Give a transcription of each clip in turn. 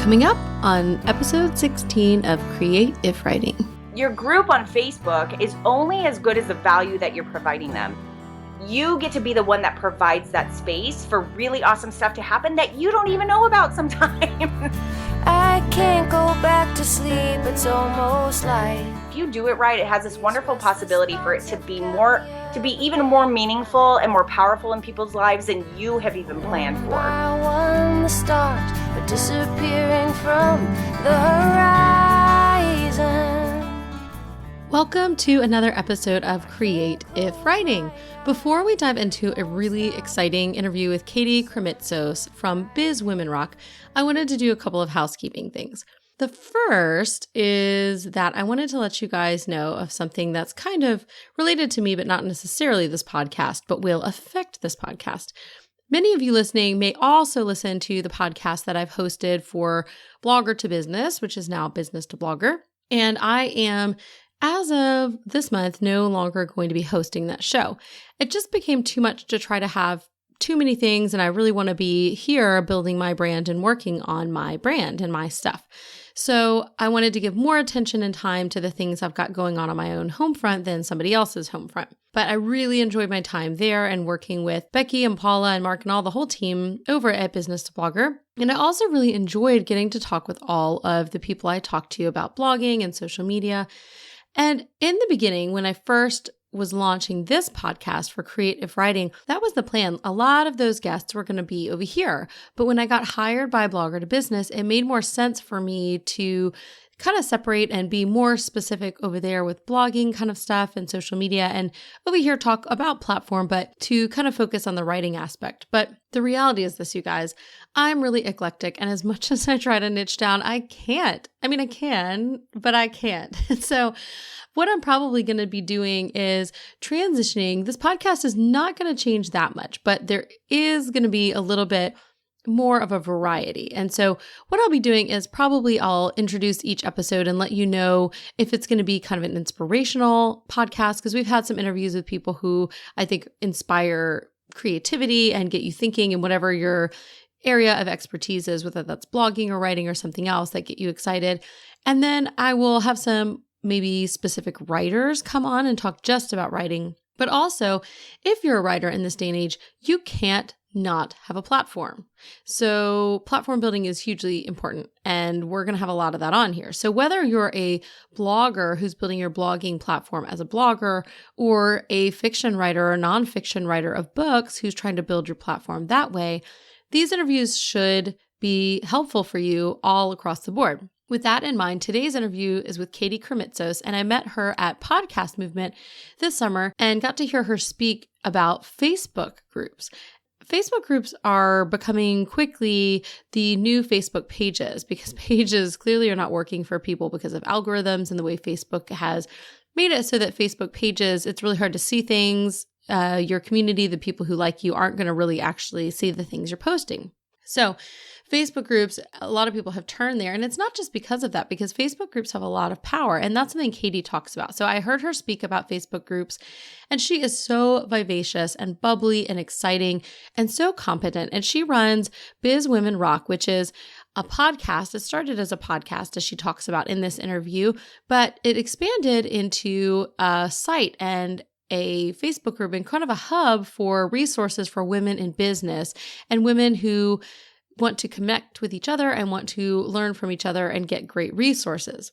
Coming up on episode 16 of Create If Writing. Your group on Facebook is only as good as the value that you're providing them. You get to be the one that provides that space for really awesome stuff to happen that you don't even know about sometimes. I can't go back to sleep, it's almost like if you do it right, it has this wonderful possibility for it to be even more meaningful and more powerful in people's lives than you have even planned for. I won the start, but disappearing from the horizon. Welcome to another episode of Create If Writing. Before we dive into a really exciting interview with Krimitsos from Biz Women Rock, I wanted to do a couple of housekeeping things. The first is that I wanted to let you guys know of something that's kind of related to me, but not necessarily this podcast, but will affect this podcast. Many of you listening may also listen to the podcast that I've hosted for Blogger to Business, which is now Business to Blogger. And I am, as of this month, no longer going to be hosting that show. It just became too much to try to have too many things, and I really want to be here building my brand and working on my brand and my stuff. So I wanted to give more attention and time to the things I've got going on my own home front than somebody else's home front. But I really enjoyed my time there and working with Becky and Paula and Mark and all the whole team over at Business to Blogger. And I also really enjoyed getting to talk with all of the people I talked to about blogging and social media. And in the beginning, when I first was launching this podcast for Create If Writing, that was the plan. A lot of those guests were going to be over here. But when I got hired by Blogger to Business, it made more sense for me to kind of separate and be more specific over there with blogging kind of stuff and social media, and over here talk about platform, but to kind of focus on the writing aspect. But the reality is this, you guys, I'm really eclectic, and as much as I try to niche down, I can't. I mean, I can, but I can't. So what I'm probably going to be doing is transitioning. This podcast is not going to change that much, but there is going to be a little bit more of a variety. And so what I'll be doing is probably I'll introduce each episode and let you know if it's going to be kind of an inspirational podcast, because we've had some interviews with people who I think inspire creativity and get you thinking in whatever your area of expertise is, whether that's blogging or writing or something else that get you excited. And then I will have some maybe specific writers come on and talk just about writing. But also, if you're a writer in this day and age, you can't not have a platform. So platform building is hugely important, and we're going to have a lot of that on here. So whether you're a blogger who's building your blogging platform as a blogger, or a fiction writer or nonfiction writer of books who's trying to build your platform that way, these interviews should be helpful for you all across the board. With that in mind, today's interview is with Krimitsos, and I met her at Podcast Movement this summer and got to hear her speak about Facebook groups. Facebook groups are becoming quickly the new Facebook pages, because pages clearly are not working for people because of algorithms and the way Facebook has made it so that Facebook pages, it's really hard to see things. Your community, the people who like you, aren't going to really actually see the things you're posting. So Facebook groups, a lot of people have turned there, and it's not just because of that, because Facebook groups have a lot of power, and that's something Katie talks about. So I heard her speak about Facebook groups, and she is so vivacious and bubbly and exciting and so competent, and she runs Biz Women Rock, which is a podcast. It started as a podcast, as she talks about in this interview, but it expanded into a site and a Facebook group and kind of a hub for resources for women in business and women who want to connect with each other and want to learn from each other and get great resources.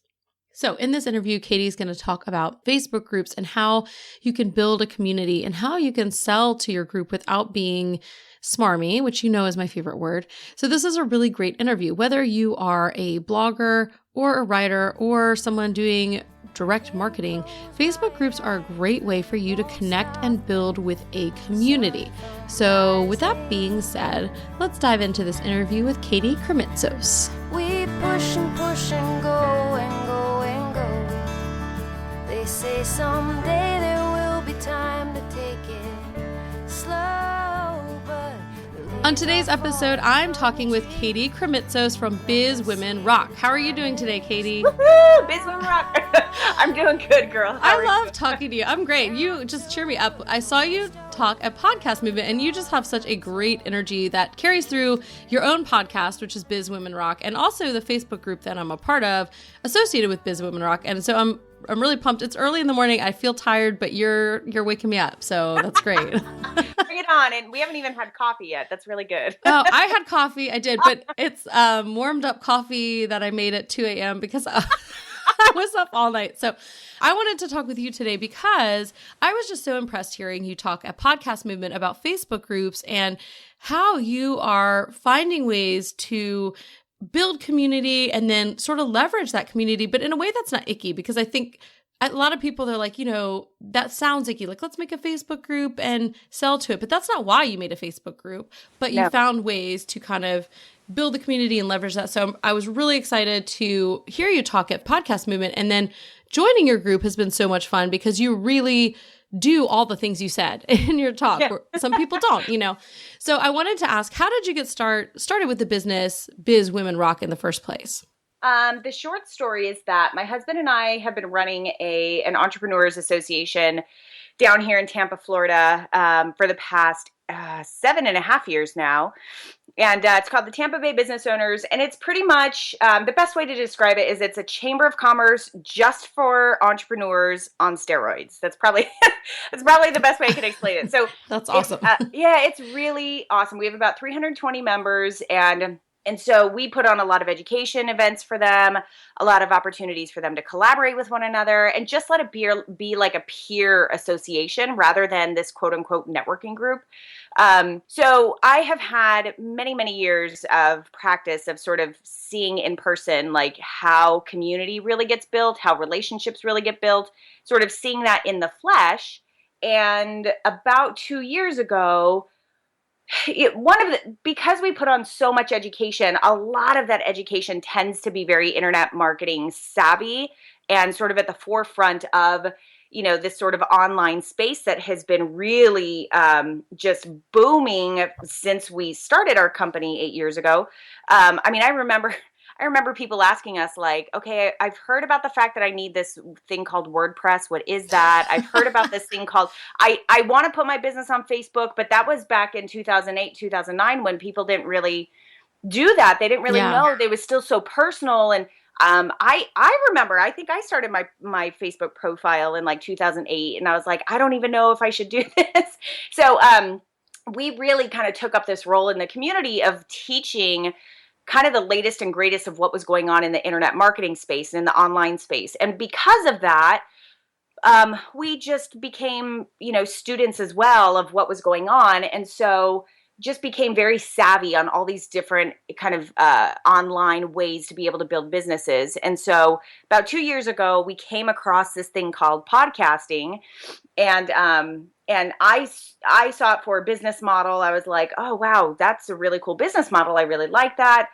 So in this interview, Katie's going to talk about Facebook groups and how you can build a community and how you can sell to your group without being smarmy, which you know is my favorite word. So this is a really great interview. Whether you are a blogger or a writer or someone doing direct marketing, Facebook groups are a great way for you to connect and build with a community. So with that being said, let's dive into this interview with Krimitsos. We push and go and go and go. They say someday there will be time to take it slow, but on today's episode, I'm talking with Krimitsos from Biz Women Rock. How are you doing today, Katie? Woohoo! Biz Women Rock. I'm doing good, girl. I love talking to you. I'm great. You just cheer me up. I saw you talk at Podcast Movement, and you just have such a great energy that carries through your own podcast, which is Biz Women Rock, and also the Facebook group that I'm a part of associated with Biz Women Rock. And so I'm really pumped. It's early in the morning. I feel tired, but you're waking me up. So that's great. Bring it on. And we haven't even had coffee yet. That's really good. Oh, I had coffee. I did, but it's warmed up coffee that I made at 2 a.m. because I was up all night. So I wanted to talk with you today because I was just so impressed hearing you talk at Podcast Movement about Facebook groups and how you are finding ways to build community and then sort of leverage that community, but in a way that's not icky, because I think a lot of people, they're like, that sounds icky. Like, let's make a Facebook group and sell to it. But that's not why you made a Facebook group, but you found ways to kind of build the community and leverage that. So I was really excited to hear you talk at Podcast Movement, and then joining your group has been so much fun because you really do all the things you said in your talk. Yeah. Some people don't, So I wanted to ask, how did you get started with the business Biz Women Rock in the first place? The short story is that my husband and I have been running an entrepreneurs association down here in Tampa, Florida, for the past 7.5 years now. And it's called the Tampa Bay Business Owners. And it's pretty much, the best way to describe it is it's a chamber of commerce just for entrepreneurs on steroids. That's probably the best way I can explain it. So that's awesome. It's really awesome. We have about 320 members, and so we put on a lot of education events for them, a lot of opportunities for them to collaborate with one another, and just let it be like a peer association rather than this quote unquote networking group. So I have had many, many years of practice of sort of seeing in person, like how community really gets built, how relationships really get built, sort of seeing that in the flesh. And about 2 years ago, because we put on so much education, a lot of that education tends to be very internet marketing savvy and sort of at the forefront of, this sort of online space that has been really just booming since we started our company 8 years ago. I remember people asking us like, okay, I've heard about the fact that I need this thing called WordPress. What is that? I've heard about this thing called, I want to put my business on Facebook, but that was back in 2008, 2009 when people didn't really do that. They didn't really know. They was still so personal. And I remember, I think I started my Facebook profile in like 2008, and I was like, I don't even know if I should do this. So we really kind of took up this role in the community of teaching kind of the latest and greatest of what was going on in the internet marketing space and in the online space. And because of that, we just became, students as well of what was going on. And so just became very savvy on all these different kind of online ways to be able to build businesses. And so about 2 years ago, we came across this thing called podcasting. And I saw it for a business model. I was like, oh, wow, that's a really cool business model. I really like that.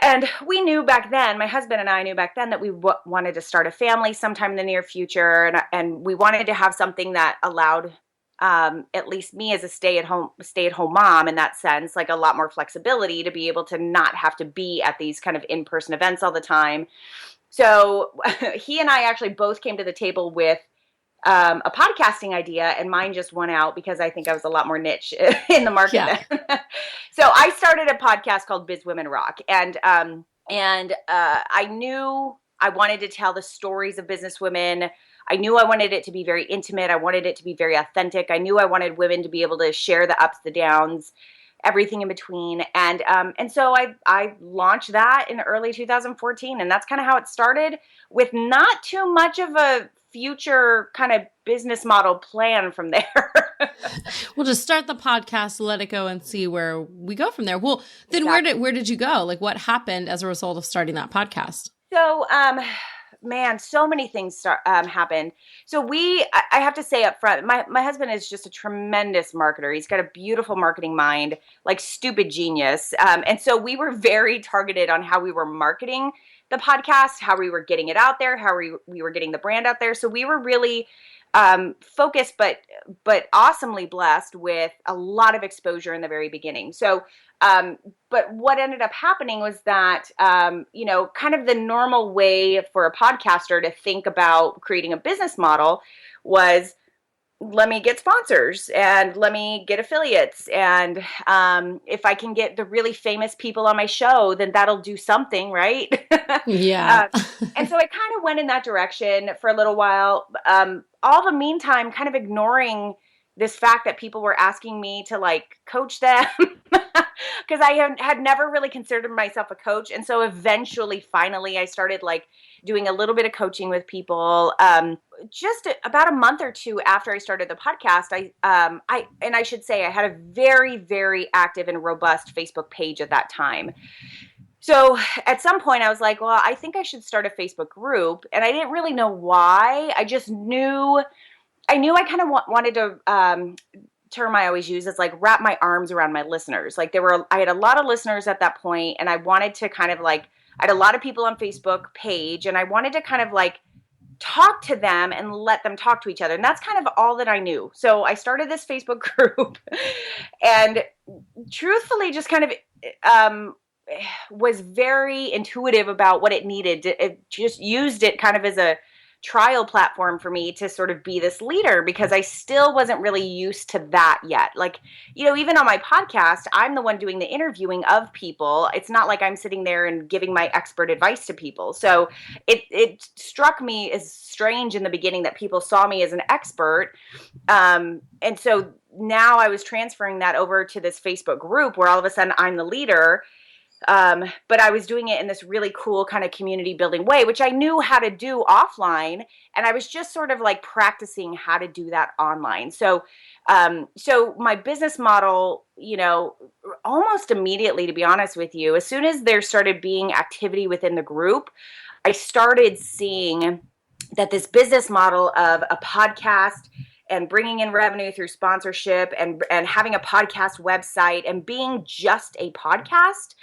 And we knew back then, my husband and I knew back then that we wanted to start a family sometime in the near future. And we wanted to have something that allowed at least me as a stay-at-home mom in that sense, like a lot more flexibility to be able to not have to be at these kind of in-person events all the time. So he and I actually both came to the table with a podcasting idea, and mine just won out because I think I was a lot more niche in the market then. So I started a podcast called Biz Women Rock, and I knew I wanted to tell the stories of business women. I knew I wanted it to be very intimate. I wanted it to be very authentic. I knew I wanted women to be able to share the ups, the downs, everything in between. And so I launched that in early 2014, and that's kind of how it started, with not too much of a future kind of business model plan from there. We'll just start the podcast, let it go, and see where we go from there. Well, then where did you go? Like, what happened as a result of starting that podcast? So, so many things happened. So I have to say up front, my husband is just a tremendous marketer. He's got a beautiful marketing mind, like stupid genius. And so we were very targeted on how we were marketing the podcast, how we were getting it out there, how we were getting the brand out there. So we were really focused, but awesomely blessed with a lot of exposure in the very beginning. So, but what ended up happening was that, kind of the normal way for a podcaster to think about creating a business model was let me get sponsors and let me get affiliates. And if I can get the really famous people on my show, then that'll do something, right? Yeah. And so I kind of went in that direction for a little while. All the meantime, kind of ignoring this fact that people were asking me to like coach them because I had never really considered myself a coach. And so eventually, finally, I started like doing a little bit of coaching with people. Just about a month or two after I started the podcast, I should say I had a very, very active and robust Facebook page at that time. So at some point I was like, well, I think I should start a Facebook group. And I didn't really know why. I just knew, I kind of wanted to, term I always use is like wrap my arms around my listeners. Like I had a lot of listeners at that point, and I wanted to kind of like, I had a lot of people on Facebook page, and I wanted to kind of like talk to them and let them talk to each other. And that's kind of all that I knew. So I started this Facebook group and truthfully just kind of, was very intuitive about what it needed. It just used it kind of as a trial platform for me to sort of be this leader, because I still wasn't really used to that yet. Like, even on my podcast, I'm the one doing the interviewing of people. It's not like I'm sitting there and giving my expert advice to people. So it struck me as strange in the beginning that people saw me as an expert. And so now I was transferring that over to this Facebook group where all of a sudden I'm the leader. But I was doing it in this really cool kind of community building way, which I knew how to do offline. And I was just sort of like practicing how to do that online. So my business model, almost immediately, to be honest with you, as soon as there started being activity within the group, I started seeing that this business model of a podcast and bringing in revenue through sponsorship and having a podcast website and being just a podcast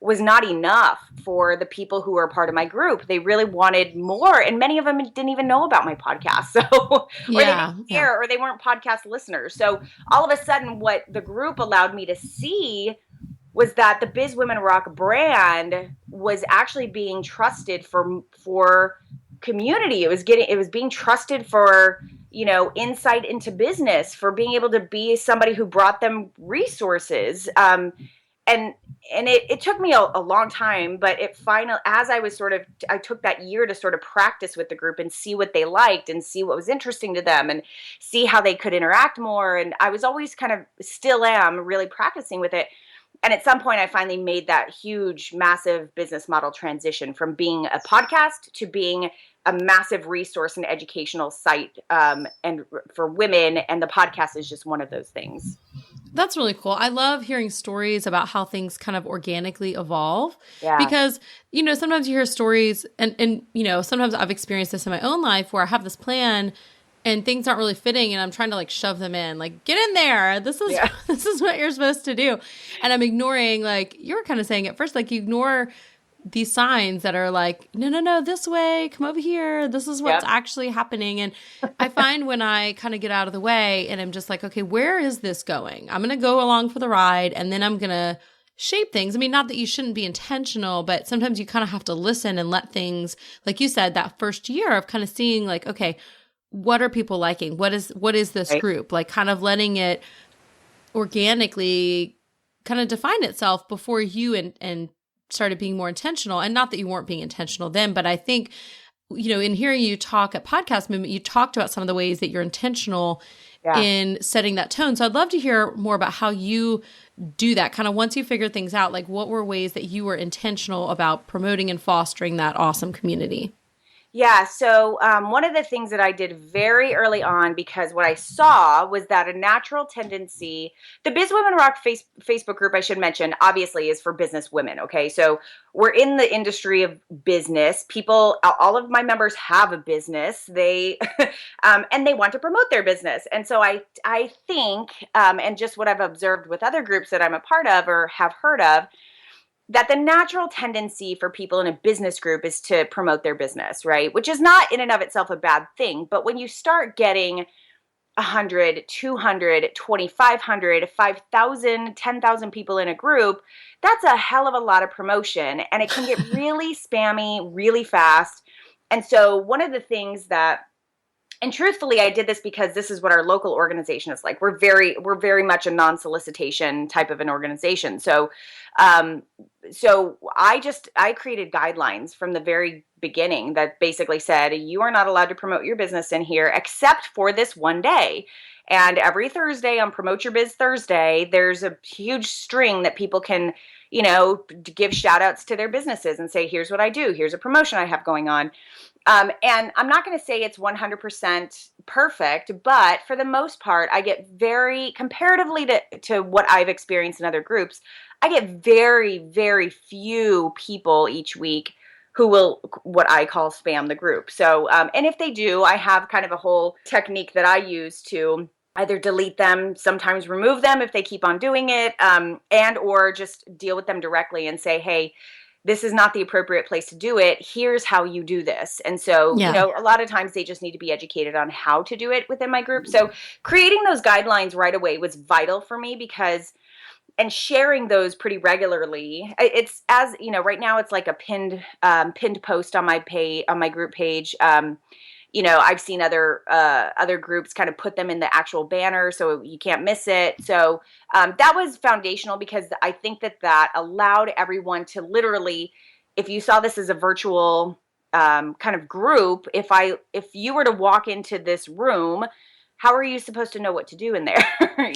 was not enough for the people who were a part of my group. They really wanted more. And many of them didn't even know about my podcast. So, or they didn't care, or they weren't podcast listeners. So all of a sudden, what the group allowed me to see was that the Biz Women Rock brand was actually being trusted for community. It was being trusted for, insight into business, for being able to be somebody who brought them resources. And it took me a long time, but it finally, as I took that year to sort of practice with the group and see what they liked and see what was interesting to them and see how they could interact more. And I was always still am really practicing with it. And at some point I finally made that huge, massive business model transition from being a podcast to being a massive resource and educational site, and for women. And the podcast is just one of those things. That's really cool. I love hearing stories about how things kind of organically evolve. Yeah. Because, sometimes you hear stories and sometimes I've experienced this in my own life where I have this plan and things aren't really fitting and I'm trying to like shove them in, like, get in there. This is what you're supposed to do. And I'm ignoring, like you were kind of saying at first, like you ignore these signs that are like, no, this way, come over here. This is what's actually happening. And I find when I kind of get out of the way and I'm just like, okay, where is this going? I'm going to go along for the ride and then I'm going to shape things. I mean, not that you shouldn't be intentional, but sometimes you kind of have to listen and let things, like you said, that first year of kind of seeing like, okay, what are people liking? What is this group? Like kind of letting it organically kind of define itself before you and started being more intentional. And not that you weren't being intentional then, but I think, in hearing you talk at Podcast Movement, you talked about some of the ways that you're intentional in setting that tone. So I'd love to hear more about how you do that. Kind of once you figure things out, like what were ways that you were intentional about promoting and fostering that awesome community? Yeah. So one of the things that I did very early on, because what I saw was that a natural tendency, the Biz Women Rock Facebook group, I should mention, obviously is for business women. Okay. So we're in the industry of business. People, all of my members have a business. They, and they want to promote their business. And so I think, and just what I've observed with other groups that I'm a part of or have heard of, that the natural tendency for people in a business group is to promote their business, right? Which is not in and of itself a bad thing. But when you start getting 100, 200, 2,500, 5,000, 10,000 people in a group, that's a hell of a lot of promotion. And it can get really spammy really fast. And so one of the things that And truthfully, I did this because this is what our local organization is like. We're very much a non-solicitation type of an organization. So, I created guidelines from the very beginning that basically said, you are not allowed to promote your business in here except for this one day. And every Thursday on Promote Your Biz Thursday, there's a huge string that people can, give shout outs to their businesses and say, here's what I do. Here's a promotion I have going on. And I'm not going to say it's 100% perfect, but for the most part, I get comparatively to what I've experienced in other groups, I get very, very few people each week who will, what I call, spam the group. So, and if they do, I have kind of a whole technique that I use to either delete them, sometimes remove them if they keep on doing it, and or just deal with them directly and say, hey, this is not the appropriate place to do it. Here's how you do this. And so, a lot of times they just need to be educated on how to do it within my group. So creating those guidelines right away was vital for me and sharing those pretty regularly. It's right now it's like a pinned post on my group page. I've seen other groups kind of put them in the actual banner so you can't miss it. So that was foundational because I think that allowed everyone to literally, if you saw this as a virtual kind of group, if you were to walk into this room, how are you supposed to know what to do in there?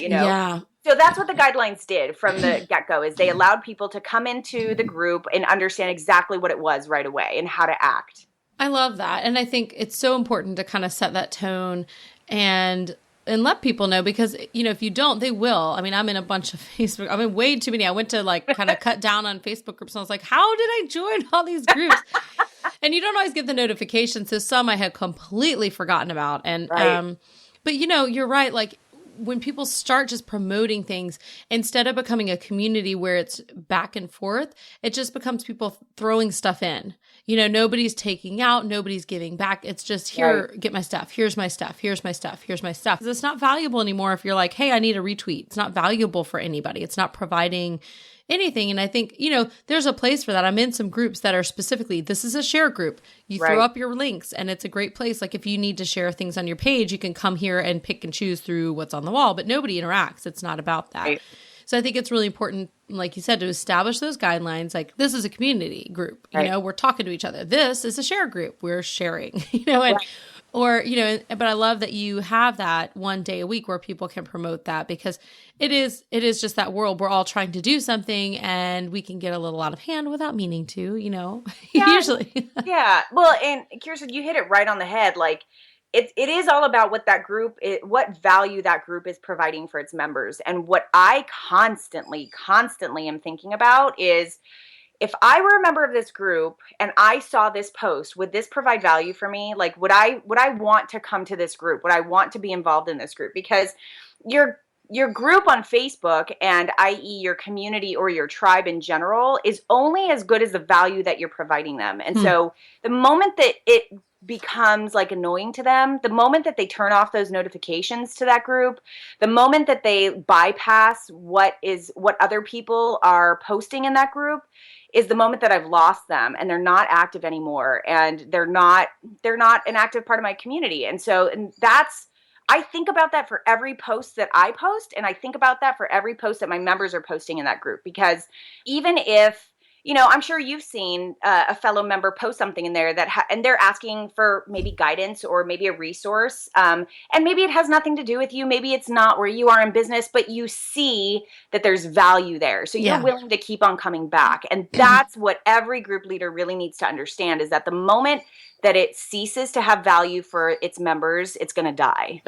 Yeah. So that's what the guidelines did from the get-go, is they allowed people to come into the group and understand exactly what it was right away and how to act. I love that. And I think it's so important to kind of set that tone and let people know, because, if you don't, they will. I mean, I'm in a bunch of Facebook. I'm in way too many. I went to kind of cut down on Facebook groups and I was like, how did I join all these groups? And you don't always get the notifications. So some I had completely forgotten about. And, right. But you're right. Like, when people start just promoting things, instead of becoming a community where it's back and forth, it just becomes people throwing stuff in. Nobody's taking out, nobody's giving back. It's just, here, right, get my stuff. Here's my stuff. Here's my stuff. Here's my stuff. It's not valuable anymore if you're like, hey, I need a retweet. It's not valuable for anybody. It's not providing anything. And I think, there's a place for that. I'm in some groups that are specifically, this is a share group. You throw up your links and it's a great place. Like, if you need to share things on your page, you can come here and pick and choose through what's on the wall, but nobody interacts. It's not about that. Right. So I think it's really important, like you said, to establish those guidelines. Like, this is a community group, we're talking to each other. This is a share group. We're sharing, and or, but I love that you have that one day a week where people can promote that, because it is just that world. We're all trying to do something and we can get a little out of hand without meaning to, usually. Yeah. Well, and Kirsten, you hit it right on the head. Like, it is all about what that group, what value that group is providing for its members. And what I constantly am thinking about is, if I were a member of this group and I saw this post, would this provide value for me? Like, would I want to come to this group? Would I want to be involved in this group? Because your group on Facebook, and i.e. your community or your tribe in general, is only as good as the value that you're providing them. And so the moment that it becomes like annoying to them, the moment that they turn off those notifications to that group, the moment that they bypass what other people are posting in that group, is the moment that I've lost them and they're not active anymore, and they're not an active part of my community. And that's, I think about that for every post that I post, and I think about that for every post that my members are posting in that group. Because even if, I'm sure you've seen a fellow member post something in there and they're asking for maybe guidance or maybe a resource, and maybe it has nothing to do with you. Maybe it's not where you are in business, but you see that there's value there. So you're willing to keep on coming back. And that's what every group leader really needs to understand, is that the moment that it ceases to have value for its members, it's going to die.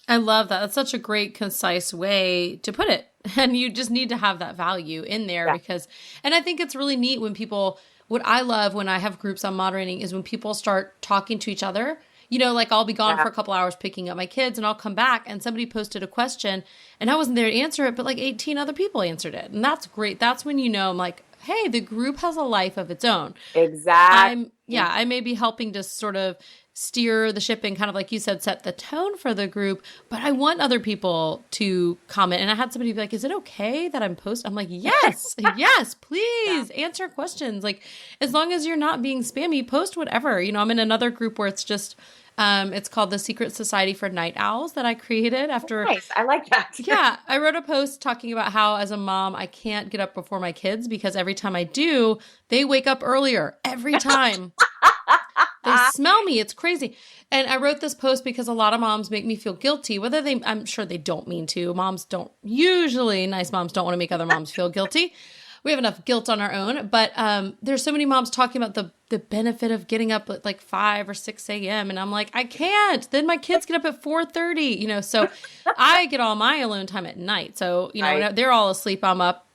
I love that. That's such a great, concise way to put it. And you just need to have that value in there because, and I think it's really neat when people, what I love when I have groups I'm moderating is when people start talking to each other. Like, I'll be gone for a couple hours picking up my kids and I'll come back and somebody posted a question and I wasn't there to answer it, but like 18 other people answered it. And that's great. That's when I'm like, hey, the group has a life of its own. Exactly. I may be helping to sort of steer the ship and kind of, like you said, set the tone for the group, but I want other people to comment. And I had somebody be like, is it okay that I'm posting? I'm like, yes, yes, please answer questions. Like, as long as you're not being spammy, post whatever. I'm in another group where it's just It's called the Secret Society for Night Owls that I created after. Nice. I like that. Yeah, I wrote a post talking about how as a mom, I can't get up before my kids because every time I do, they wake up earlier every time. They smell me. It's crazy. And I wrote this post because a lot of moms make me feel guilty, I'm sure they don't mean to. Nice moms don't want to make other moms feel guilty. We have enough guilt on our own, but there's so many moms talking about the benefit of getting up at like 5 or 6 a.m. And I'm like, I can't. Then my kids get up at 4:30, so I get all my alone time at night. So, Right. when they're all asleep, I'm up,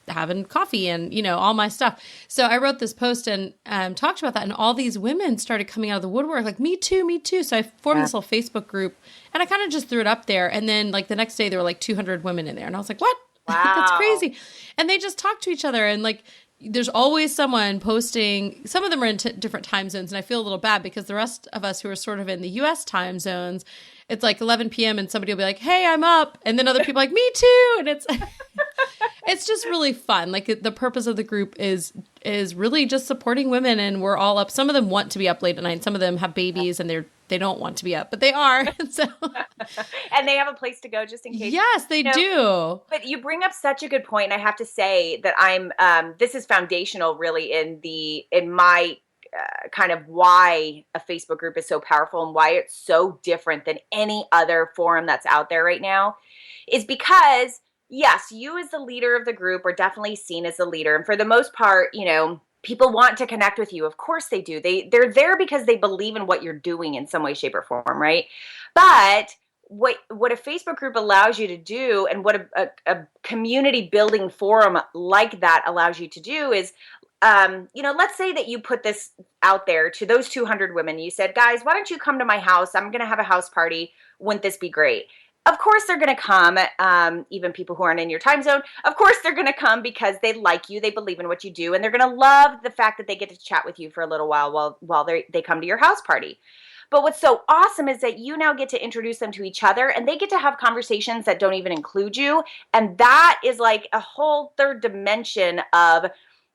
having coffee and, all my stuff. So I wrote this post and talked about that. And all these women started coming out of the woodwork like, me too, me too. So I formed this little Facebook group and I kind of just threw it up there. And then like the next day there were like 200 women in there. And I was like, what? Wow. That's crazy. And they just talk to each other. And like, there's always someone posting. Some of them are in different time zones. And I feel a little bad because the rest of us who are sort of in the US time zones, it's like 11 p.m. and somebody will be like, hey, I'm up. And then other people are like, me too. And it's just really fun. Like the purpose of the group is really just supporting women, and we're all up. Some of them want to be up late at night. Some of them have babies and they don't want to be up, but they are. So, and they have a place to go just in case. Yes, they do. But you bring up such a good point, and I have to say that this is foundational, really, in my kind of why a Facebook group is so powerful and why it's so different than any other forum that's out there right now, is because yes, you as the leader of the group are definitely seen as the leader. And for the most part, people want to connect with you. Of course they do. They're there because they believe in what you're doing in some way, shape, or form, right? But what a Facebook group allows you to do, and what a community building forum like that allows you to do is, let's say that you put this out there to those 200 women. You said, guys, why don't you come to my house? I'm going to have a house party. Wouldn't this be great? Of course they're going to come, even people who aren't in your time zone. Of course they're going to come because they like you, they believe in what you do, and they're going to love the fact that they get to chat with you for a little while they come to your house party. But what's so awesome is that you now get to introduce them to each other, and they get to have conversations that don't even include you. And that is like a whole third dimension of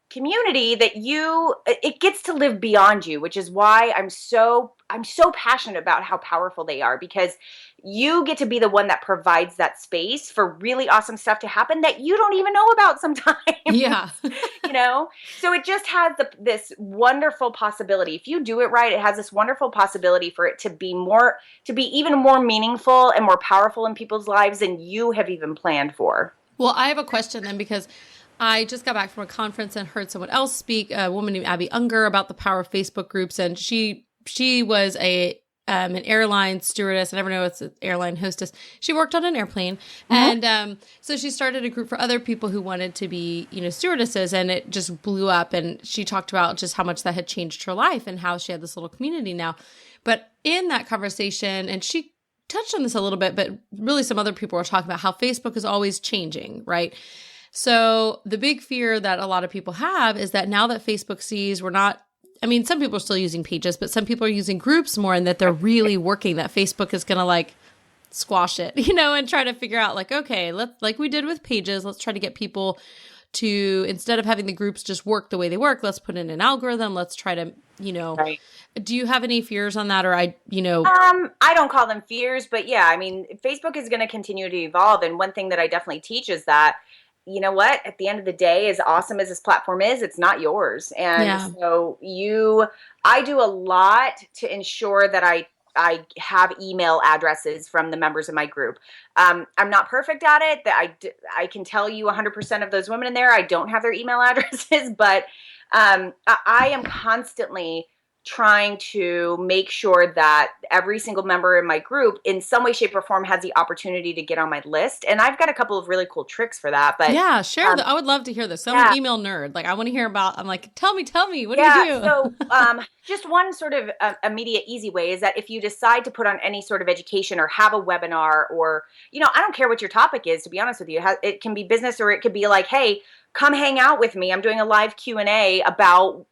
community that it gets to live beyond you, which is why I'm so passionate about how powerful they are, because you get to be the one that provides that space for really awesome stuff to happen that you don't even know about sometimes. Yeah. So it just has this wonderful possibility. If you do it right, it has this wonderful possibility for it to be even more meaningful and more powerful in people's lives than you have even planned for. Well, I have a question then, because I just got back from a conference and heard someone else speak, a woman named Abby Unger, about the power of Facebook groups. And she was an airline stewardess. I never know it's an airline hostess. She worked on an airplane. Mm-hmm. And so she started a group for other people who wanted to be, stewardesses, and it just blew up. And she talked about just how much that had changed her life and how she had this little community now. But in that conversation, and she touched on this a little bit, but really some other people were talking about how Facebook is always changing, right? So the big fear that a lot of people have is that now that Facebook sees some people are still using pages, but some people are using groups more, and that they're really working, that Facebook is going to like squash it, and try to figure out like, okay, let's, like we did with pages, let's try to get people to, instead of having the groups just work the way they work, let's put in an algorithm. Let's try to, Right. Do you have any fears on that? Or I don't call them fears, but yeah, Facebook is going to continue to evolve. And one thing that I definitely teach is that, you know what, at the end of the day, as awesome as this platform is, it's not yours. And so I do a lot to ensure that I have email addresses from the members of my group. I'm not perfect at it. That I can tell you 100% of those women in there, I don't have their email addresses, but I am constantly trying to make sure that every single member in my group in some way, shape, or form has the opportunity to get on my list. And I've got a couple of really cool tricks for that. But yeah, share I would love to hear this. So I'm an email nerd. Like I want to hear about, I'm like, tell me, what do you do? So just one sort of immediate easy way is that if you decide to put on any sort of education or have a webinar, or, I don't care what your topic is, to be honest with you. It can be business, or it could be like, hey, come hang out with me. I'm doing a live Q&A about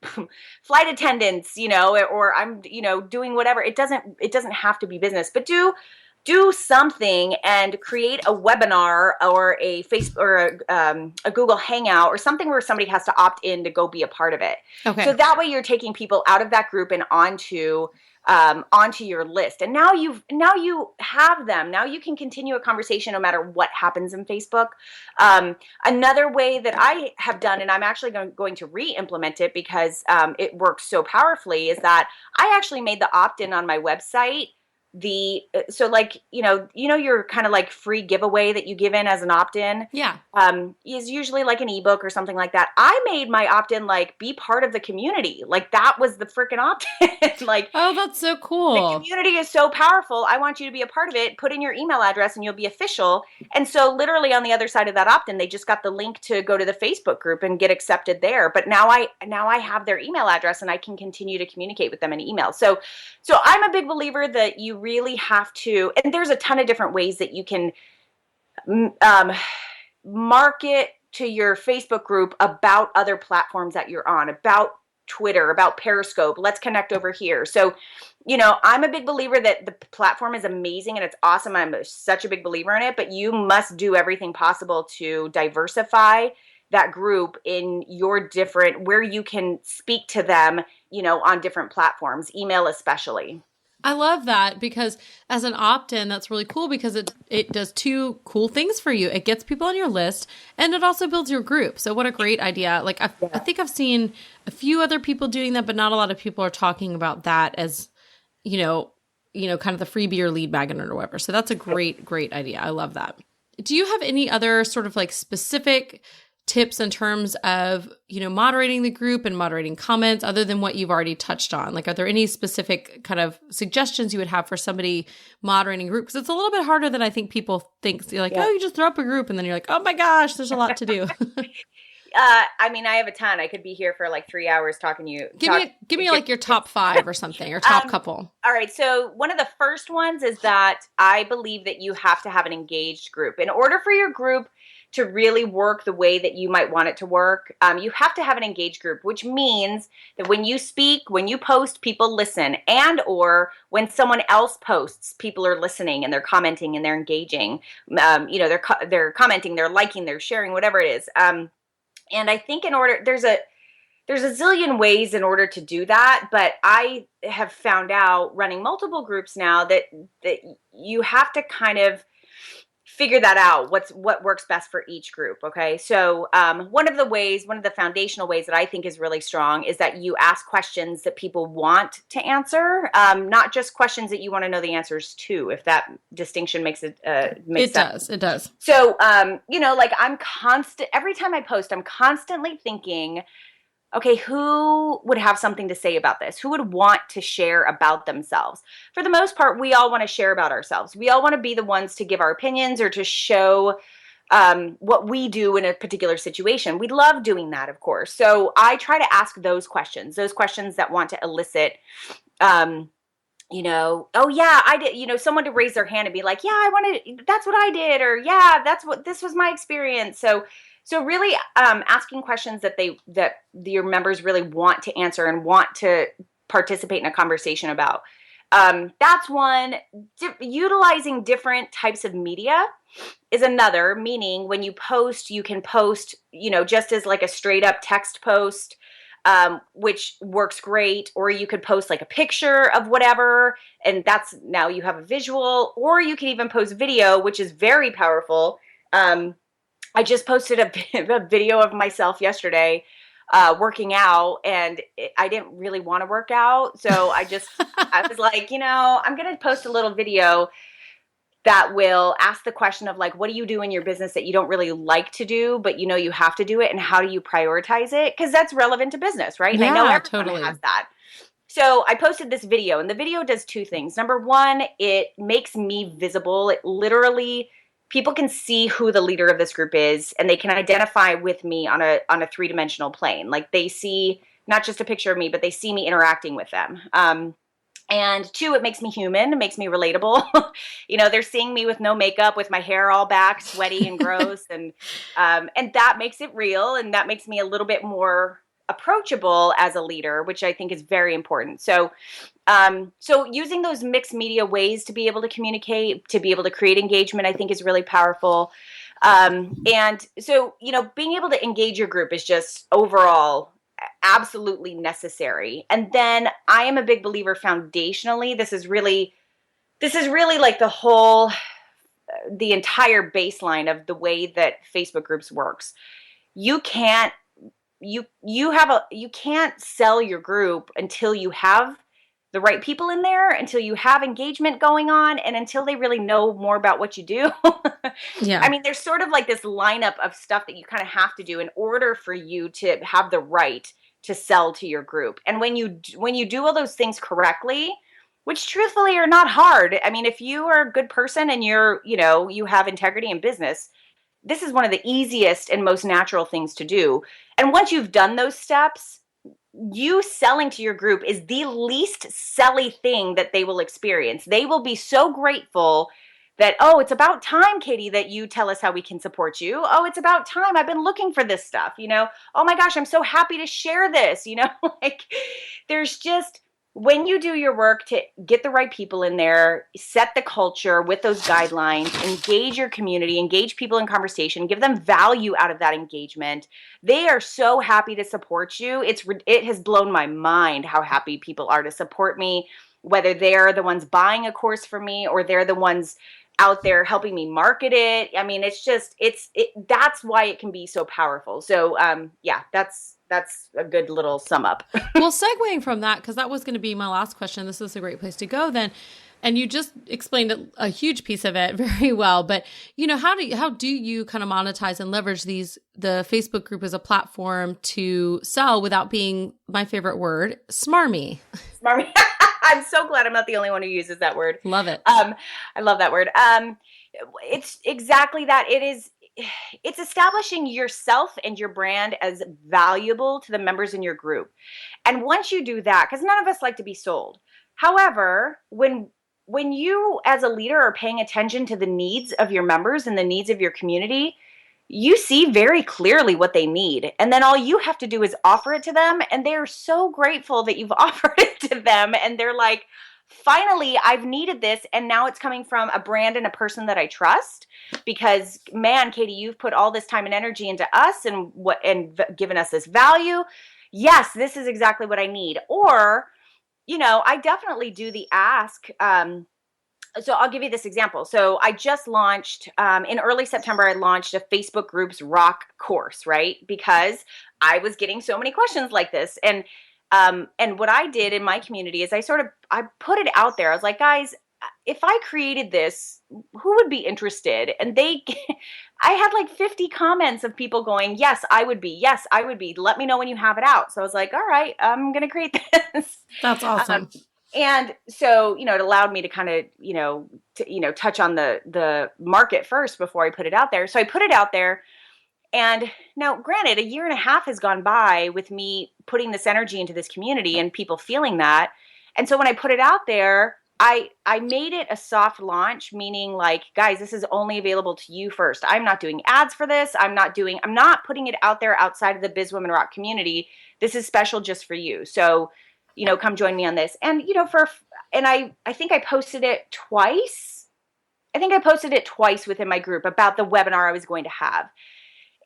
flight attendants, or I'm, doing whatever. It doesn't have to be business, but do do something and create a webinar or a Facebook or a Google Hangout or something where somebody has to opt in to go be a part of it. Okay. So that way you're taking people out of that group and onto your list. And now you have them. Now you can continue a conversation no matter what happens in Facebook. Another way that I have done, and I'm actually going to re-implement it because it works so powerfully, is that I actually made the opt-in on my website so like, your kind of like free giveaway that you give in as an opt-in. Yeah. Is usually like an ebook or something like that. I made my opt-in like be part of the community. Like that was the freaking opt-in. Like, oh, that's so cool. The community is so powerful. I want you to be a part of it. Put in your email address and you'll be official. And so literally on the other side of that opt-in, they just got the link to go to the Facebook group and get accepted there. But now I have their email address and I can continue to communicate with them in email. So I'm a big believer that you really have to, and there's a ton of different ways that you can market to your Facebook group about other platforms that you're on, about Twitter, about Periscope. Let's connect over here. So, I'm a big believer that the platform is amazing and it's awesome. I'm such a big believer in it, but you must do everything possible to diversify that group in your different, where you can speak to them, on different platforms, email especially. I love that because as an opt-in, that's really cool because it does two cool things for you. It gets people on your list and it also builds your group. So what a great idea. Like I think I've seen a few other people doing that, but not a lot of people are talking about that as, kind of the freebie or lead magnet or whatever. So that's a great, great idea. I love that. Do you have any other sort of like specific tips in terms of, moderating the group and moderating comments other than what you've already touched on? Like, are there any specific kind of suggestions you would have for somebody moderating a group? Because it's a little bit harder than I think people think. You're like, oh, you just throw up a group and then you're like, oh my gosh, there's a lot to do. I have a ton. I could be here for like 3 hours talking to you. Give me like your top 5 or something, or top couple. All right. So one of the first ones is that I believe that you have to have an engaged group. In order for your group to really work the way that you might want it to work, you have to have an engaged group, which means that when you speak, when you post, people listen, and or when someone else posts, people are listening and they're commenting and they're engaging. They're commenting, they're liking, they're sharing, whatever it is. And I think there's a zillion ways in order to do that, but I have found out running multiple groups now that you have to kind of figure that out, what works best for each group. Okay. So one of the foundational ways that I think is really strong is that you ask questions that people want to answer, not just questions that you want to know the answers to, if that distinction makes sense. It does. So, every time I post, I'm constantly thinking, okay, who would have something to say about this? Who would want to share about themselves? For the most part, we all want to share about ourselves. We all want to be the ones to give our opinions or to show what we do in a particular situation. We love doing that, of course. So I try to ask those questions that want to elicit, oh yeah, I did, someone to raise their hand and be like, yeah, that's what I did. Or yeah, this was my experience. So really asking questions that your members really want to answer and want to participate in a conversation about. That's one. Utilizing different types of media is another, meaning when you post, you can post, just as like a straight up text post, which works great, or you could post like a picture of whatever, and now you have a visual, or you can even post video, which is very powerful. I just posted a video of myself yesterday working out, and I didn't really want to work out. So I was like, I'm going to post a little video that will ask the question of like, what do you do in your business that you don't really like to do, but you have to do it, and how do you prioritize it? Because that's relevant to business, right? And yeah, I know everyone totally has that. So I posted this video, and the video does two things. Number one, it makes me visible. It literally, people can see who the leader of this group is, and they can identify with me on a three-dimensional plane. Like they see not just a picture of me, but they see me interacting with them. And two, it makes me human. It makes me relatable. They're seeing me with no makeup, with my hair all back, sweaty and gross, and that makes it real, and that makes me a little bit more approachable as a leader, which I think is very important. So, so using those mixed media ways to be able to communicate, to be able to create engagement, I think is really powerful. And so, being able to engage your group is just overall absolutely necessary. And then I am a big believer foundationally, this is really like the entire baseline of the way that Facebook groups works. You can't sell your group until you have the right people in there, until you have engagement going on, and until they really know more about what you do. Yeah. I mean, there's sort of like this lineup of stuff that you kind of have to do in order for you to have the right to sell to your group. And when you do all those things correctly, which truthfully are not hard. I mean, if you are a good person and you have integrity in business, this is one of the easiest and most natural things to do. And once you've done those steps, you selling to your group is the least selly thing that they will experience. They will be so grateful that, oh, it's about time, Katie, that you tell us how we can support you. Oh, it's about time. I've been looking for this stuff, Oh my gosh, I'm so happy to share this, like there's just, when you do your work to get the right people in there, set the culture with those guidelines, engage your community, engage people in conversation, give them value out of that engagement. They are so happy to support you. It has blown my mind how happy people are to support me, whether they're the ones buying a course from me or they're the ones out there helping me market it. I mean, that's why it can be so powerful. So, yeah, that's a good little sum up. Well, segueing from that, because that was going to be my last question. This is a great place to go then. And you just explained a huge piece of it very well. But, how do you kind of monetize and leverage the Facebook group as a platform to sell without being, my favorite word, smarmy? Smarmy. I'm so glad I'm not the only one who uses that word. Love it. I love that word. It's exactly that. It's establishing yourself and your brand as valuable to the members in your group. And once you do that, because none of us like to be sold. However, when you as a leader are paying attention to the needs of your members and the needs of your community, you see very clearly what they need. And then all you have to do is offer it to them. And they're so grateful that you've offered it to them. And they're like, finally, I've needed this. And now it's coming from a brand and a person that I trust, because man, Katie, you've put all this time and energy into us and given us this value. Yes, this is exactly what I need. Or, I definitely do the ask. So I'll give you this example. So I just launched, in early September, I launched a Facebook groups rock course, right? Because I was getting so many questions like this. And what I did in my community is I put it out there. I was like, guys, if I created this, who would be interested? And I had like 50 comments of people going, yes, I would be. Yes, I would be. Let me know when you have it out. So I was like, all right, I'm going to create this. That's awesome. And so, it allowed me to kind of, touch on the market first before I put it out there. So I put it out there. And now, granted, a year and a half has gone by with me putting this energy into this community and people feeling that. And so when I put it out there, I made it a soft launch, meaning like, guys, this is only available to you first. I'm not doing ads for this. I'm not putting it out there outside of the Biz Women Rock community. This is special just for you. So, come join me on this. And, I think I posted it twice. I think I posted it twice within my group about the webinar I was going to have.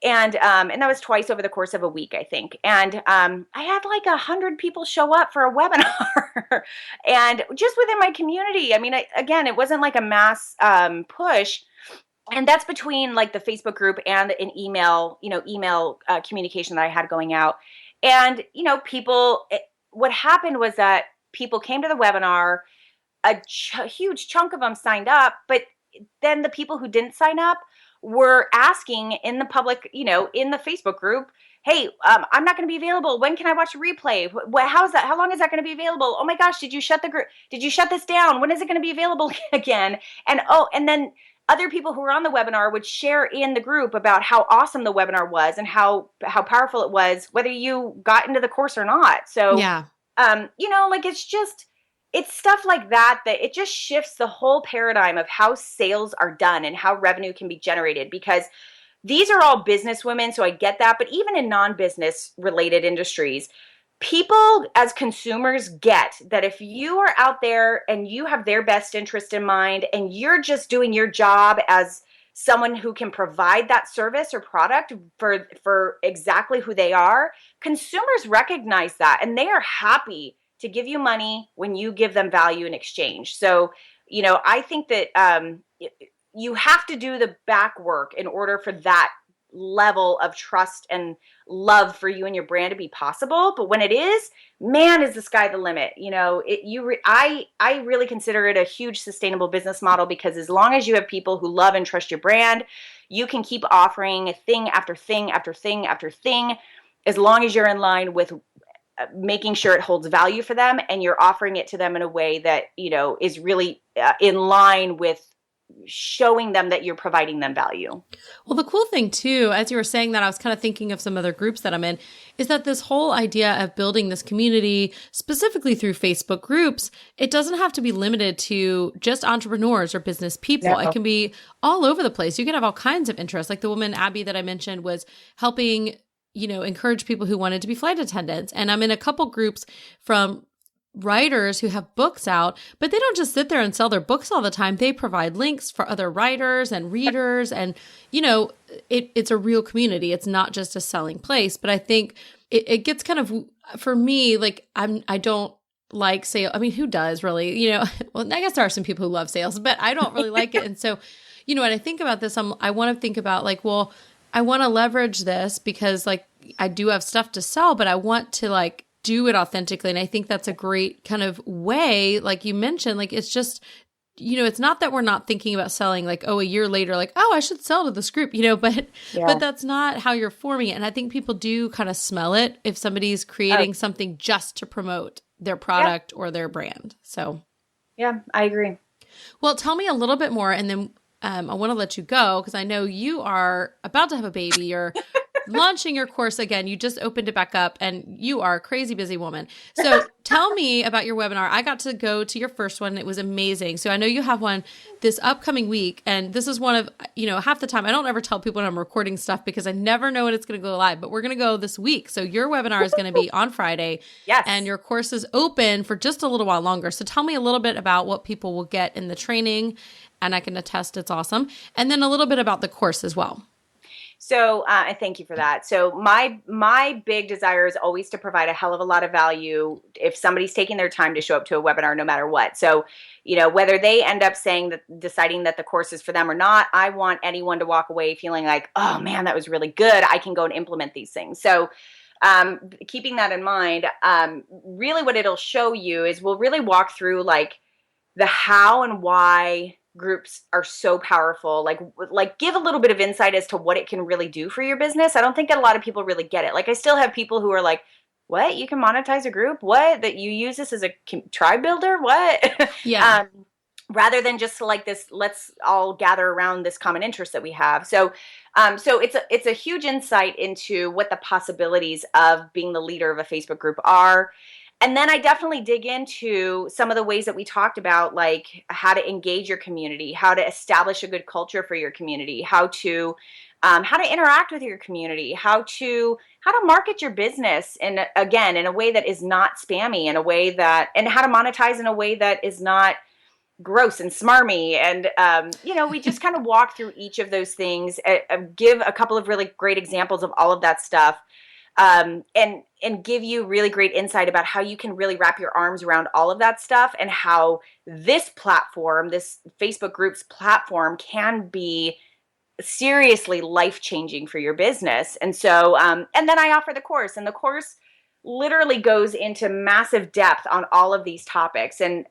And that was twice over the course of a week, I think. And I had like 100 people show up for a webinar and just within my community. I mean, again, it wasn't like a mass push. And that's between like the Facebook group and an email communication that I had going out. And, what happened was that people came to the webinar, a huge chunk of them signed up, but then the people who didn't sign up were asking in the public, in the Facebook group, hey, I'm not going to be available. When can I watch a replay? How is that? How long is that going to be available? Oh my gosh, did you shut the group? Did you shut this down? When is it going to be available again? And then other people who were on the webinar would share in the group about how awesome the webinar was and how powerful it was, whether you got into the course or not. So, yeah, it's stuff like that it just shifts the whole paradigm of how sales are done and how revenue can be generated. Because these are all business women, so I get that. But even in non-business related industries, people as consumers get that if you are out there and you have their best interest in mind and you're just doing your job as someone who can provide that service or product for exactly who they are, consumers recognize that and they are happy to give you money when you give them value in exchange. So, I think that you have to do the back work in order for that level of trust and love for you and your brand to be possible. But when it is, man, is the sky the limit. I really consider it a huge sustainable business model, because as long as you have people who love and trust your brand, you can keep offering thing after thing after thing after thing, as long as you're in line with making sure it holds value for them and you're offering it to them in a way that, is really in line with showing them that you're providing them value. Well, the cool thing too, as you were saying that, I was kind of thinking of some other groups that I'm in, is that this whole idea of building this community specifically through Facebook groups, it doesn't have to be limited to just entrepreneurs or business people. No. It can be all over the place. You can have all kinds of interests. Like the woman, Abby, that I mentioned was helping, encourage people who wanted to be flight attendants. And I'm in a couple groups from writers who have books out, but they don't just sit there and sell their books all the time. They provide links for other writers and readers. And, it's a real community. It's not just a selling place. But I think it gets kind of, for me, like I don't like sales. I mean, who does really, well, I guess there are some people who love sales, but I don't really like it. And so, when I think about this, I want to think about like, well, I want to leverage this because like I do have stuff to sell, but I want to like do it authentically. And I think that's a great kind of way, like you mentioned, like it's just, it's not that we're not thinking about selling like, a year later, like, I should sell to this group, but that's not how you're forming it. And I think people do kind of smell it if somebody's creating something just to promote their product or their brand. So. Yeah, I agree. Well, tell me a little bit more, and then I want to let you go because I know you are about to have a baby. You're launching your course again. You just opened it back up and you are a crazy busy woman. So tell me about your webinar. I got to go to your first one. It was amazing. So I know you have one this upcoming week. And this is one of, half the time I don't ever tell people when I'm recording stuff because I never know when it's going to go live, but we're going to go this week. So your webinar is going to be on Friday. Yes. And your course is open for just a little while longer. So tell me a little bit about what people will get in the training, and I can attest it's awesome. And then a little bit about the course as well. So I thank you for that. So my big desire is always to provide a hell of a lot of value if somebody's taking their time to show up to a webinar, no matter what. So, whether they end up deciding that the course is for them or not, I want anyone to walk away feeling like, oh man, that was really good. I can go and implement these things. So keeping that in mind, really what it'll show you is we'll really walk through like the how and why groups are so powerful, like give a little bit of insight as to what it can really do for your business. I don't think that a lot of people really get it. Like I still have people who are like, what? You can monetize a group? What? That you use this as a tribe builder? What? Yeah. Rather than just like this, let's all gather around this common interest that we have. So it's a huge insight into what the possibilities of being the leader of a Facebook group are. And then I definitely dig into some of the ways that we talked about, like how to engage your community, how to establish a good culture for your community, how to interact with your community, how to market your business, and again, in a way that is not spammy, and how to monetize in a way that is not gross and smarmy. And, we just kind of walk through each of those things, give a couple of really great examples of all of that stuff. And give you really great insight about how you can really wrap your arms around all of that stuff, and how this platform, this Facebook groups platform, can be seriously life-changing for your business. And so, and then I offer the course, and the course literally goes into massive depth on all of these topics. And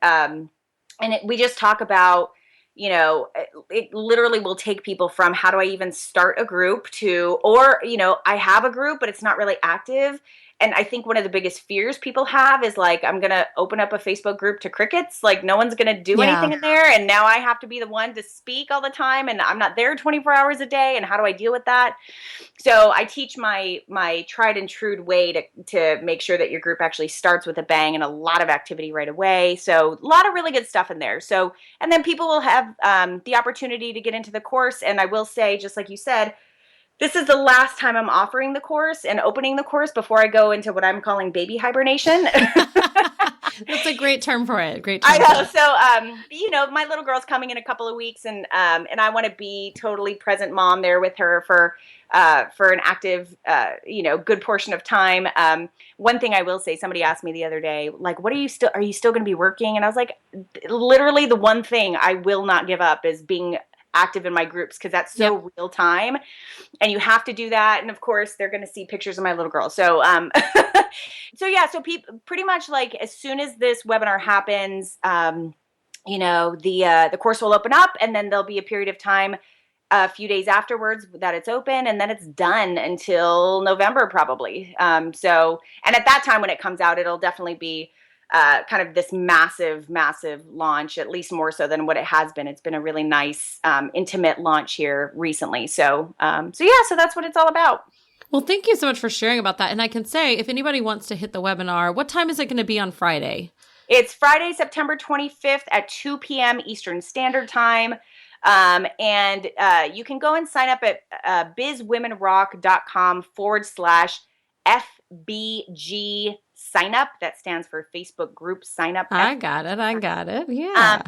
we just talk about, it literally will take people from how do I even start a group to, or, I have a group, but it's not really active. And I think one of the biggest fears people have is like, I'm going to open up a Facebook group to crickets. Like no one's going to do anything in there. And now I have to be the one to speak all the time, and I'm not there 24 hours a day. And how do I deal with that? So I teach my tried and true way to make sure that your group actually starts with a bang and a lot of activity right away. So a lot of really good stuff in there. So, and then people will have the opportunity to get into the course. And I will say, just like you said, This is the last time I'm offering the course and opening the course before I go into what I'm calling baby hibernation. That's a great term for it. Great term. I know. So, my little girl's coming in a couple of weeks, and I want to be totally present mom there with her for an active, good portion of time. One thing I will say, somebody asked me the other day, like, are you still going to be working? And I was like, literally the one thing I will not give up is being active in my groups, because that's so real time, and you have to do that. And of course they're going to see pictures of my little girl. So, so pretty much like as soon as this webinar happens, the course will open up, and then there'll be a period of time, a few days afterwards, that it's open, and then it's done until November probably. And at that time when it comes out, it'll definitely be kind of this massive launch, at least more so than what it has been. It's been a really nice, intimate launch here recently. So that's what it's all about. Well, thank you so much for sharing about that. And I can say, if anybody wants to hit the webinar, what time is it going to be on Friday? It's Friday, September 25th at 2 p.m. Eastern Standard Time. And you can go and sign up at bizwomenrock.com/FBG sign up. That stands for Facebook group sign up. I got it. Yeah.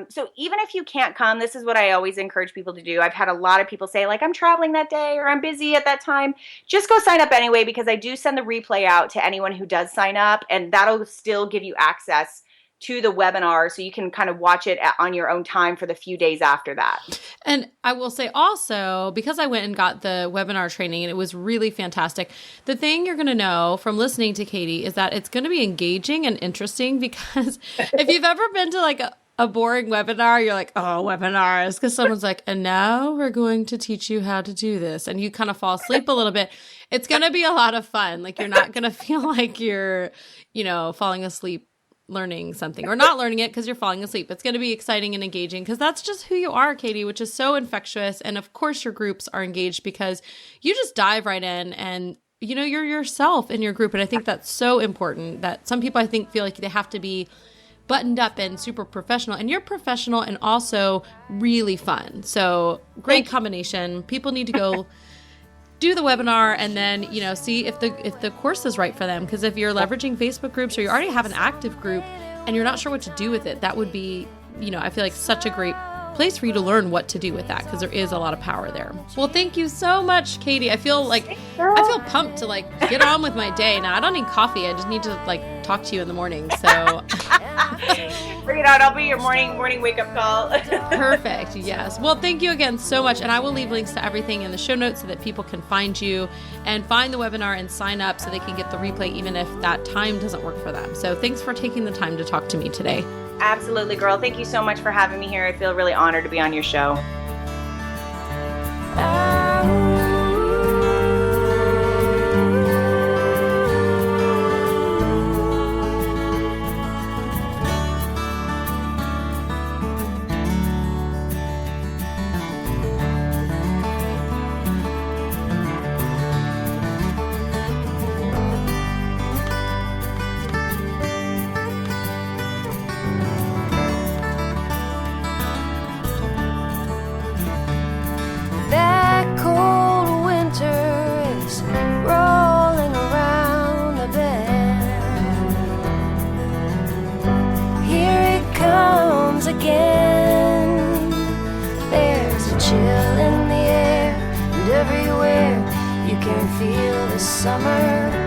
So even if you can't come, this is what I always encourage people to do. I've had a lot of people say, like, I'm traveling that day or I'm busy at that time. Just go sign up anyway, because I do send the replay out to anyone who does sign up, and that'll still give you access to the webinar, so you can kind of watch it on your own time for the few days after that. And I will say also, because I went and got the webinar training and it was really fantastic, the thing you're going to know from listening to Katie is that it's going to be engaging and interesting, because if you've ever been to like a boring webinar, you're like, oh, webinars, because someone's like, and now we're going to teach you how to do this, and you kind of fall asleep a little bit. It's going to be a lot of fun. Like, you're not going to feel like you're, falling asleep learning something, or not learning it because you're falling asleep. It's going to be exciting and engaging, because that's just who you are, Katie, which is so infectious. And of course your groups are engaged because you just dive right in and you're yourself in your group. And I think that's so important, that some people, I think, feel like they have to be buttoned up and super professional, and you're professional and also really fun. So great combination. People need to go do the webinar and then, see if the course is right for them. Because if you're leveraging Facebook groups, or you already have an active group and you're not sure what to do with it, that would be, I feel like such a great place for you to learn what to do with that, because there is a lot of power there. Well, thank you so much, Katie. I feel pumped to get on with my day. Now I don't need coffee. I just need to talk to you in the morning. So bring it on. I'll be your morning wake up call. Perfect. Yes. Well, thank you again so much. And I will leave links to everything in the show notes so that people can find you and find the webinar and sign up so they can get the replay, even if that time doesn't work for them. So thanks for taking the time to talk to me today. Absolutely, girl. Thank you so much for having me here. I feel really honored to be on your show. Chill in the air, and everywhere you can feel the summer